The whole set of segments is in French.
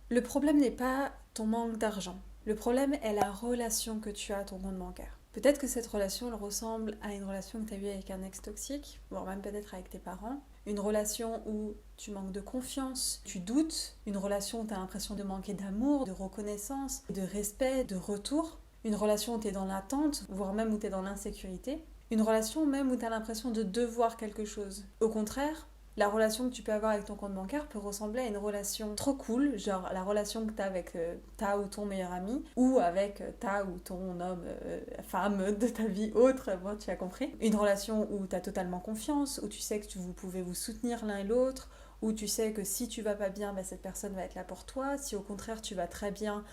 Le problème n'est pas ton manque d'argent. Le problème est la relation que tu as à ton compte bancaire. Peut-être que cette relation, elle ressemble à une relation que tu as eue avec un ex toxique, voire même peut-être avec tes parents. Une relation où tu manques de confiance, tu doutes. Une relation où tu as l'impression de manquer d'amour, de reconnaissance, de respect, de retour. Une relation où tu es dans l'attente, voire même où tu es dans l'insécurité. Une relation même où tu as l'impression de devoir quelque chose. Au contraire, la relation que tu peux avoir avec ton compte bancaire peut ressembler à une relation trop cool, genre la relation que tu as avec ta ou ton meilleur ami, ou avec ta ou ton homme, femme de ta vie autre, bon, tu as compris. Une relation où tu as totalement confiance, où tu sais que vous pouvez vous soutenir l'un et l'autre, où tu sais que si tu vas pas bien, ben, cette personne va être là pour toi. Si au contraire tu vas très bien,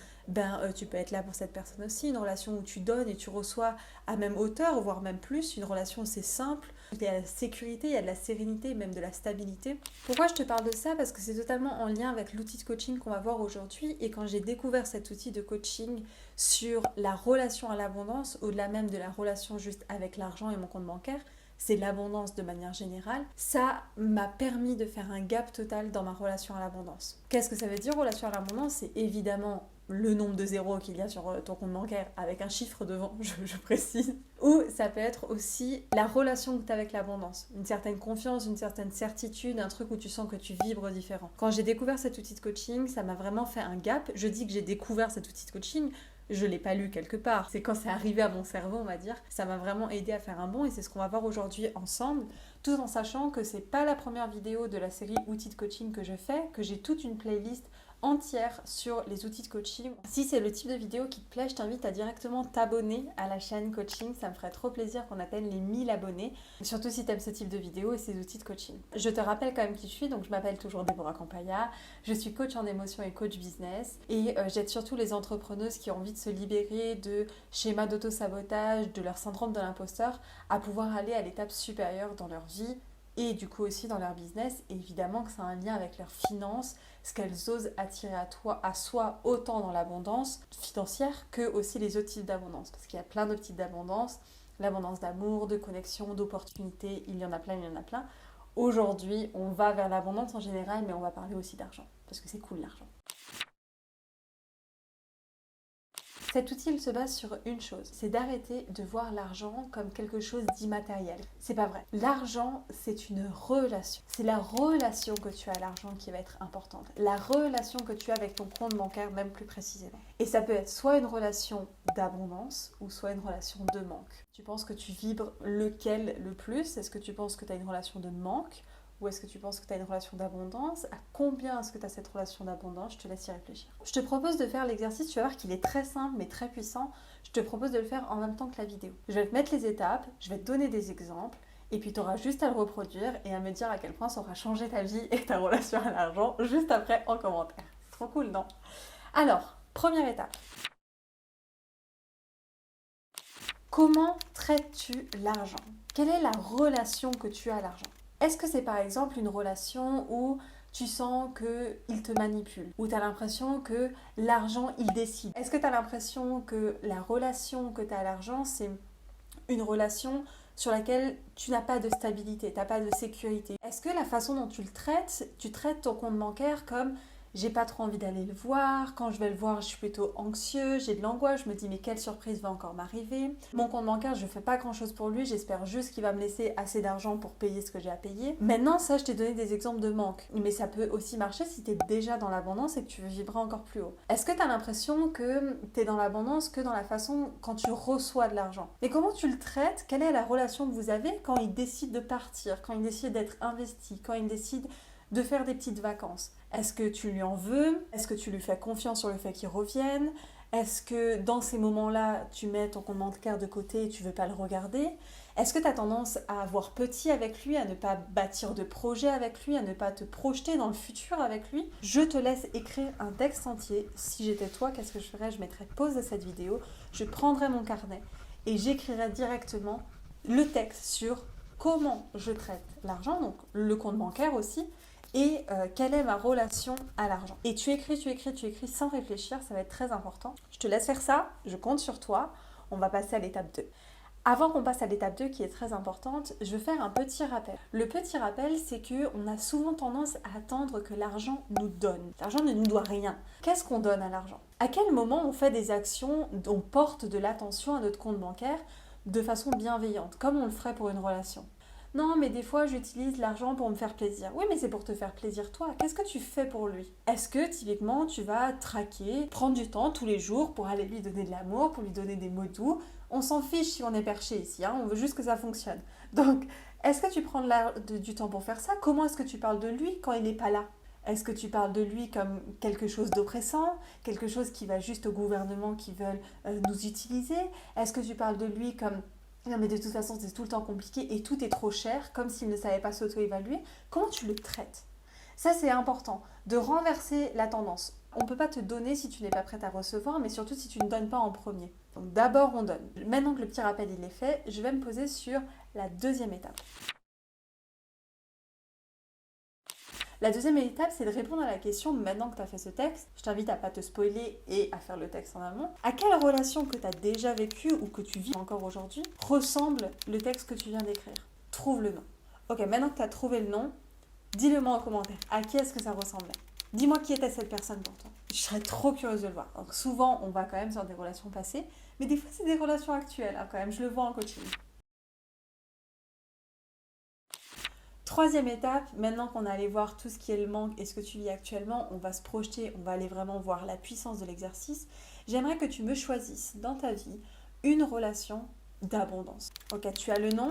tu peux être là pour cette personne aussi. Une relation où tu donnes et tu reçois à même hauteur, voire même plus. Une relation où c'est simple, il y a la sécurité, il y a de la sérénité, même de la stabilité. Pourquoi je te parle de ça? Parce que c'est totalement en lien avec l'outil de coaching qu'on va voir aujourd'hui. Et quand j'ai découvert cet outil de coaching sur la relation à l'abondance, au-delà même de la relation juste avec l'argent et mon compte bancaire, c'est l'abondance de manière générale, ça m'a permis de faire un gap total dans ma relation à l'abondance. Qu'est-ce que ça veut dire relation à l'abondance? C'est évidemment le nombre de zéros qu'il y a sur ton compte bancaire avec un chiffre devant, je précise. Ou ça peut être aussi la relation que tu as avec l'abondance. Une certaine confiance, une certaine certitude, un truc où tu sens que tu vibres différent. Quand j'ai découvert cet outil de coaching, ça m'a vraiment fait un gap. Je dis que j'ai découvert cet outil de coaching, je l'ai pas lu quelque part. C'est quand c'est arrivé à mon cerveau, on va dire. Ça m'a vraiment aidé à faire un bond et c'est ce qu'on va voir aujourd'hui ensemble, tout en sachant que c'est pas la première vidéo de la série outils de coaching que je fais, que j'ai toute une playlist entière sur les outils de coaching. Si c'est le type de vidéo qui te plaît, je t'invite à directement t'abonner à la chaîne coaching. Ça me ferait trop plaisir qu'on atteigne les 1000 abonnés, surtout si tu aimes ce type de vidéo et ces outils de coaching. Je te rappelle quand même qui je suis, donc je m'appelle toujours Déborah Campaya. Je suis coach en émotion et coach business et j'aide surtout les entrepreneuses qui ont envie de se libérer de schémas d'auto-sabotage, de leur syndrome de l'imposteur, à pouvoir aller à l'étape supérieure dans leur vie et du coup aussi dans leur business. Et évidemment que ça a un lien avec leurs finances, ce qu'elles osent attirer à soi, autant dans l'abondance financière que aussi les autres types d'abondance. Parce qu'il y a plein d'autres types d'abondance, l'abondance d'amour, de connexion, d'opportunités, il y en a plein, il y en a plein. Aujourd'hui, on va vers l'abondance en général, mais on va parler aussi d'argent, parce que c'est cool l'argent. Cet outil il se base sur une chose, c'est d'arrêter de voir l'argent comme quelque chose d'immatériel. C'est pas vrai. L'argent, c'est une relation. C'est la relation que tu as à l'argent qui va être importante. La relation que tu as avec ton compte bancaire, même plus précisément. Et ça peut être soit une relation d'abondance ou soit une relation de manque. Tu penses que tu vibres lequel le plus? Est-ce que tu penses que tu as une relation de manque? Ou est-ce que tu penses que tu as une relation d'abondance? À combien est-ce que tu as cette relation d'abondance? Je te laisse y réfléchir. Je te propose de faire l'exercice, tu vas voir qu'il est très simple mais très puissant. Je te propose de le faire en même temps que la vidéo. Je vais te mettre les étapes, je vais te donner des exemples, et puis tu auras juste à le reproduire et à me dire à quel point ça aura changé ta vie et ta relation à l'argent juste après en commentaire. C'est trop cool, non? Alors, première étape. Comment traites-tu l'argent? Quelle est la relation que tu as à l'argent? Est-ce que c'est par exemple une relation où tu sens qu'il te manipule, où tu as l'impression que l'argent, il décide? Est-ce que tu as l'impression que la relation que tu as à l'argent, c'est une relation sur laquelle tu n'as pas de stabilité, tu n'as pas de sécurité? Est-ce que la façon dont tu traites ton compte bancaire comme j'ai pas trop envie d'aller le voir, quand je vais le voir je suis plutôt anxieux, j'ai de l'angoisse, je me dis mais quelle surprise va encore m'arriver? Mon compte bancaire je fais pas grand chose pour lui, j'espère juste qu'il va me laisser assez d'argent pour payer ce que j'ai à payer. Maintenant ça je t'ai donné des exemples de manque, mais ça peut aussi marcher si tu es déjà dans l'abondance et que tu veux vibrer encore plus haut. Est-ce que tu as l'impression que tu es dans l'abondance que dans la façon quand tu reçois de l'argent? Mais comment tu le traites? Quelle est la relation que vous avez quand il décide de partir, quand il décide d'être investi, quand il décide de faire des petites vacances? Est-ce que tu lui en veux? Est-ce que tu lui fais confiance sur le fait qu'il revienne? Est-ce que dans ces moments-là, tu mets ton compte bancaire de côté et tu ne veux pas le regarder? Est-ce que tu as tendance à avoir petit avec lui, à ne pas bâtir de projet avec lui, à ne pas te projeter dans le futur avec lui? Je te laisse écrire un texte entier. Si j'étais toi, qu'est-ce que je ferais? Je mettrais pause à cette vidéo, je prendrais mon carnet et j'écrirais directement le texte sur comment je traite l'argent, donc le compte bancaire aussi, et quelle est ma relation à l'argent. Et tu écris sans réfléchir, ça va être très important. Je te laisse faire ça, je compte sur toi. On va passer à l'étape 2. Avant qu'on passe à l'étape 2 qui est très importante, je veux faire un petit rappel. Le petit rappel, c'est qu'on a souvent tendance à attendre que l'argent nous donne. L'argent ne nous doit rien. Qu'est-ce qu'on donne à l'argent? À quel moment on fait des actions, on porte de l'attention à notre compte bancaire de façon bienveillante, comme on le ferait pour une relation? Non, mais des fois, j'utilise l'argent pour me faire plaisir. Oui, mais c'est pour te faire plaisir toi. Qu'est-ce que tu fais pour lui? Est-ce que, typiquement, tu vas traquer, prendre du temps tous les jours pour aller lui donner de l'amour, pour lui donner des mots doux? On s'en fiche si on est perché ici, hein, on veut juste que ça fonctionne. Donc, est-ce que tu prends du temps pour faire ça? Comment est-ce que tu parles de lui quand il n'est pas là? Est-ce que tu parles de lui comme quelque chose d'oppressant, quelque chose qui va juste au gouvernement qui veulent nous utiliser? Est-ce que tu parles de lui comme non mais de toute façon c'est tout le temps compliqué et tout est trop cher, comme s'il ne savait pas s'auto-évaluer? Comment tu le traites? Ça c'est important, de renverser la tendance. On ne peut pas te donner si tu n'es pas prête à recevoir, mais surtout si tu ne donnes pas en premier. Donc d'abord on donne. Maintenant que le petit rappel il est fait, je vais me poser sur la deuxième étape. La deuxième étape, c'est de répondre à la question, maintenant que tu as fait ce texte, je t'invite à ne pas te spoiler et à faire le texte en amont. À quelle relation que tu as déjà vécue ou que tu vis encore aujourd'hui ressemble le texte que tu viens d'écrire? Trouve le nom. Ok, maintenant que tu as trouvé le nom, dis-le-moi en commentaire. À qui est-ce que ça ressemblait? Dis-moi qui était cette personne pour toi. Je serais trop curieuse de le voir. Donc souvent, on va quand même sur des relations passées, mais des fois, c'est des relations actuelles, hein, quand même. Je le vois en coaching. Troisième étape, maintenant qu'on a allé voir tout ce qui est le manque et ce que tu vis actuellement, on va se projeter, on va aller vraiment voir la puissance de l'exercice. J'aimerais que tu me choisisses dans ta vie une relation d'abondance. Ok, tu as le nom.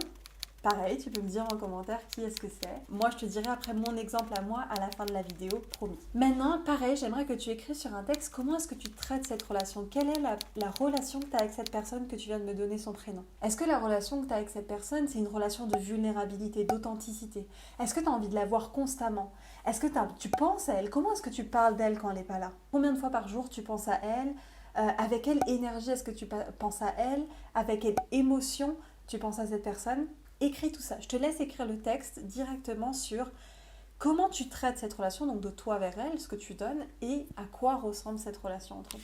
Pareil, tu peux me dire en commentaire qui est-ce que c'est. Moi, je te dirai après mon exemple à moi à la fin de la vidéo, promis. Maintenant, pareil, j'aimerais que tu écrives sur un texte comment est-ce que tu traites cette relation. Quelle est la relation que tu as avec cette personne que tu viens de me donner son prénom? Est-ce que la relation que tu as avec cette personne, c'est une relation de vulnérabilité, d'authenticité? Est-ce que tu as envie de la voir constamment? Est-ce que tu penses à elle? Comment est-ce que tu parles d'elle quand elle n'est pas là? Combien de fois par jour tu penses à elle? Avec quelle énergie est-ce que tu penses à elle? Avec quelle émotion tu penses à cette personne? Écris tout ça. Je te laisse écrire le texte directement sur comment tu traites cette relation, donc de toi vers elle, ce que tu donnes, et à quoi ressemble cette relation entre vous.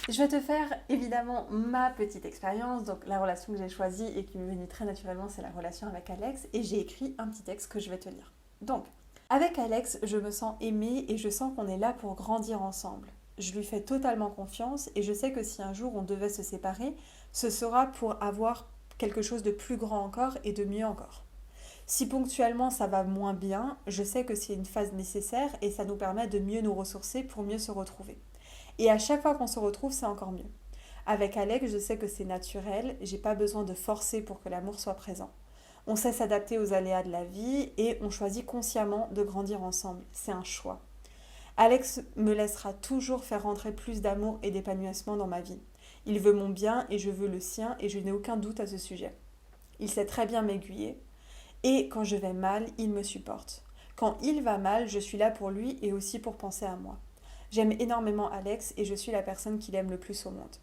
Je vais te faire évidemment ma petite expérience, donc la relation que j'ai choisie et qui m'est venue très naturellement, c'est la relation avec Alex, et j'ai écrit un petit texte que je vais te lire. Donc, avec Alex, je me sens aimée et je sens qu'on est là pour grandir ensemble. Je lui fais totalement confiance et je sais que si un jour on devait se séparer, ce sera pour avoir quelque chose de plus grand encore et de mieux encore. Si ponctuellement ça va moins bien, je sais que c'est une phase nécessaire et ça nous permet de mieux nous ressourcer pour mieux se retrouver. Et à chaque fois qu'on se retrouve, c'est encore mieux. Avec Alex, je sais que c'est naturel, j'ai pas besoin de forcer pour que l'amour soit présent. On sait s'adapter aux aléas de la vie et on choisit consciemment de grandir ensemble. C'est un choix. Alex me laissera toujours faire rentrer plus d'amour et d'épanouissement dans ma vie. Il veut mon bien et je veux le sien et je n'ai aucun doute à ce sujet. Il sait très bien m'aiguiller et quand je vais mal, il me supporte. Quand il va mal, je suis là pour lui et aussi pour penser à moi. J'aime énormément Alex et je suis la personne qu'il aime le plus au monde.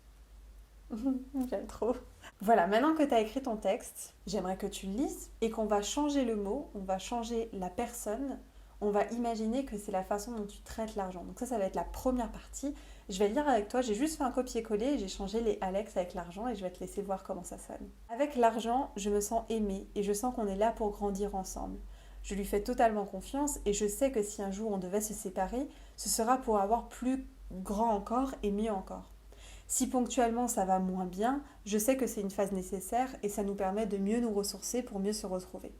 J'aime trop. Voilà, maintenant que tu as écrit ton texte, j'aimerais que tu le lises et qu'on va changer le mot, on va changer la personne, on va imaginer que c'est la façon dont tu traites l'argent. Donc ça va être la première partie. Je vais lire avec toi, j'ai juste fait un copier-coller et j'ai changé les Alex avec l'argent et je vais te laisser voir comment ça sonne. Avec l'argent, je me sens aimée et je sens qu'on est là pour grandir ensemble. Je lui fais totalement confiance et je sais que si un jour on devait se séparer, ce sera pour avoir plus grand encore et mieux encore. Si ponctuellement ça va moins bien, je sais que c'est une phase nécessaire et ça nous permet de mieux nous ressourcer pour mieux se retrouver.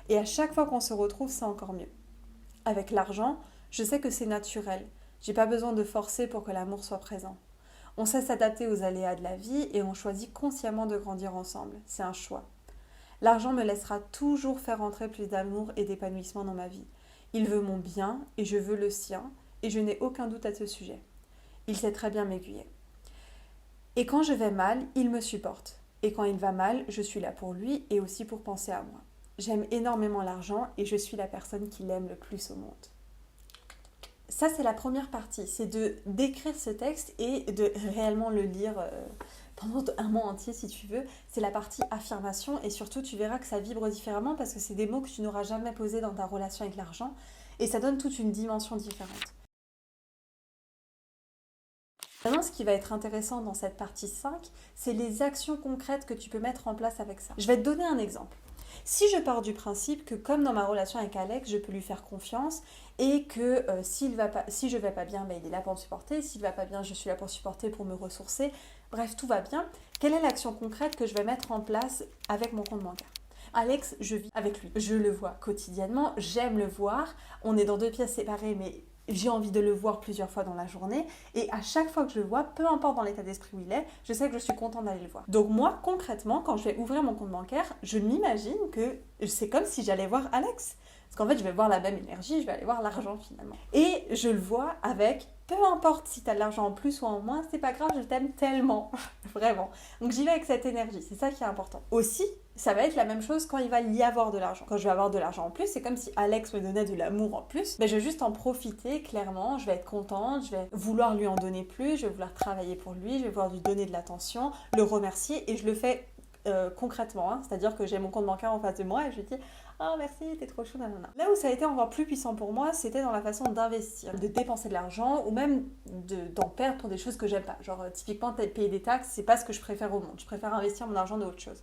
Et à chaque fois qu'on se retrouve, c'est encore mieux. Avec l'argent, je sais que c'est naturel. J'ai pas besoin de forcer pour que l'amour soit présent. On sait s'adapter aux aléas de la vie et on choisit consciemment de grandir ensemble. C'est un choix. L'argent me laissera toujours faire entrer plus d'amour et d'épanouissement dans ma vie. Il veut mon bien et je veux le sien et je n'ai aucun doute à ce sujet. Il sait très bien m'aiguiller. Et quand je vais mal, il me supporte. Et quand il va mal, je suis là pour lui et aussi pour penser à moi. J'aime énormément l'argent et je suis la personne qui l'aime le plus au monde. Ça, c'est la première partie, c'est d'écrire ce texte et de réellement le lire pendant un mois entier si tu veux. C'est la partie affirmation et surtout tu verras que ça vibre différemment parce que c'est des mots que tu n'auras jamais posés dans ta relation avec l'argent et ça donne toute une dimension différente. Maintenant, ce qui va être intéressant dans cette partie 5, c'est les actions concrètes que tu peux mettre en place avec ça. Je vais te donner un exemple. Si je pars du principe que comme dans ma relation avec Alex, je peux lui faire confiance et que si je vais pas bien, ben, il est là pour me supporter, s'il va pas bien, je suis là pour supporter, pour me ressourcer, bref, tout va bien, quelle est l'action concrète que je vais mettre en place avec mon compte bancaire ? Alex, je vis avec lui, je le vois quotidiennement, j'aime le voir, on est dans 2 pièces séparées, mais j'ai envie de le voir plusieurs fois dans la journée et à chaque fois que je le vois, peu importe dans l'état d'esprit où il est, je sais que je suis contente d'aller le voir. Donc moi, concrètement, quand je vais ouvrir mon compte bancaire, je m'imagine que c'est comme si j'allais voir Alex. Parce qu'en fait, je vais voir la même énergie, je vais aller voir l'argent finalement. Et je le vois avec, peu importe si tu as de l'argent en plus ou en moins, c'est pas grave, je t'aime tellement. Vraiment. Donc j'y vais avec cette énergie, c'est ça qui est important. Aussi, ça va être la même chose quand il va y avoir de l'argent. Quand je vais avoir de l'argent en plus, c'est comme si Alex me donnait de l'amour en plus. Ben, je vais juste en profiter, clairement. Je vais être contente, je vais vouloir lui en donner plus, je vais vouloir travailler pour lui, je vais vouloir lui donner de l'attention, le remercier et je le fais concrètement. Hein. C'est-à-dire que j'ai mon compte bancaire en face de moi et je lui dis « Oh merci, t'es trop chou, nanana ». Là où ça a été encore plus puissant pour moi, c'était dans la façon d'investir, de dépenser de l'argent ou même d'en perdre pour des choses que j'aime pas. Genre typiquement payer des taxes, c'est pas ce que je préfère au monde. Je préfère investir mon argent dans autre chose.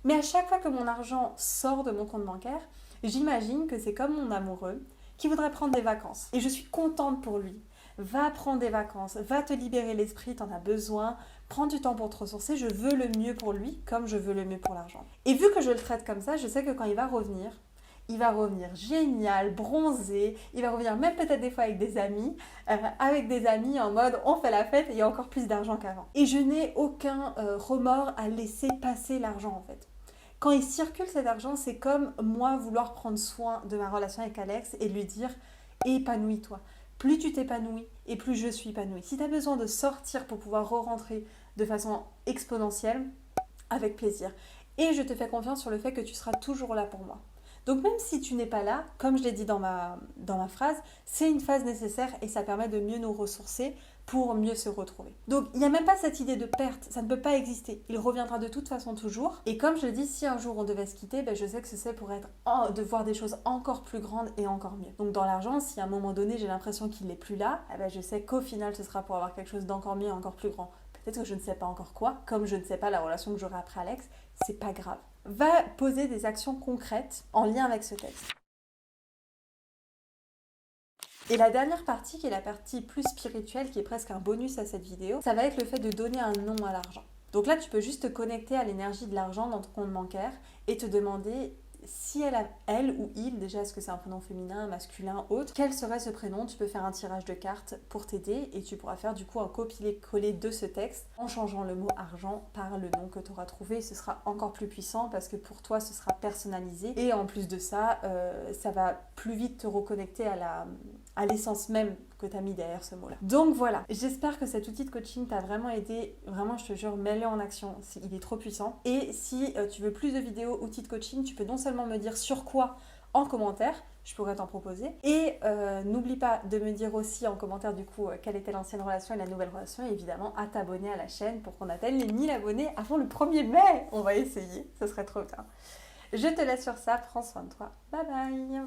Mais à chaque fois que mon argent sort de mon compte bancaire, j'imagine que c'est comme mon amoureux qui voudrait prendre des vacances. Et je suis contente pour lui. Va prendre des vacances, va te libérer l'esprit, t'en as besoin, prends du temps pour te ressourcer, je veux le mieux pour lui comme je veux le mieux pour l'argent. Et vu que je le traite comme ça, je sais que quand il va revenir génial, bronzé, il va revenir même peut-être des fois avec des amis en mode on fait la fête et il y a encore plus d'argent qu'avant. Et je n'ai aucun remords à laisser passer l'argent en fait. Quand il circule cet argent, c'est comme moi vouloir prendre soin de ma relation avec Alex et lui dire épanouis-toi. Plus tu t'épanouis et plus je suis épanouie. Si tu as besoin de sortir pour pouvoir re-rentrer de façon exponentielle, avec plaisir. Et je te fais confiance sur le fait que tu seras toujours là pour moi. Donc même si tu n'es pas là, comme je l'ai dit dans ma phrase, c'est une phase nécessaire et ça permet de mieux nous ressourcer pour mieux se retrouver. Donc il n'y a même pas cette idée de perte, ça ne peut pas exister. Il reviendra de toute façon toujours. Et comme je le dis, si un jour on devait se quitter, ben je sais que c'est pour de voir des choses encore plus grandes et encore mieux. Donc dans l'argent, si à un moment donné j'ai l'impression qu'il n'est plus là, ben je sais qu'au final ce sera pour avoir quelque chose d'encore mieux et encore plus grand. Peut-être que je ne sais pas encore quoi, comme je ne sais pas la relation que j'aurai après Alex, c'est pas grave. Va poser des actions concrètes en lien avec ce texte. Et la dernière partie, qui est la partie plus spirituelle, qui est presque un bonus à cette vidéo, ça va être le fait de donner un nom à l'argent. Donc là, tu peux juste te connecter à l'énergie de l'argent dans ton compte bancaire et te demander si elle ou il, déjà est-ce que c'est un prénom féminin, masculin, autre, quel serait ce prénom? Tu peux faire un tirage de cartes pour t'aider et tu pourras faire du coup un copier-coller de ce texte en changeant le mot argent par le nom que tu auras trouvé. Ce sera encore plus puissant parce que pour toi ce sera personnalisé et en plus de ça, ça va plus vite te reconnecter à l'essence même que tu as mis derrière ce mot-là. Donc voilà, j'espère que cet outil de coaching t'a vraiment aidé. Vraiment, je te jure, mets-le en action, il est trop puissant. Et si tu veux plus de vidéos outils de coaching, tu peux non seulement me dire sur quoi en commentaire, je pourrais t'en proposer. Et n'oublie pas de me dire aussi en commentaire du coup quelle était l'ancienne relation et la nouvelle relation. Et évidemment, à t'abonner à la chaîne pour qu'on atteigne les 1000 abonnés avant le 1er mai. On va essayer, ce serait trop bien. Je te laisse sur ça, prends soin de toi. Bye bye.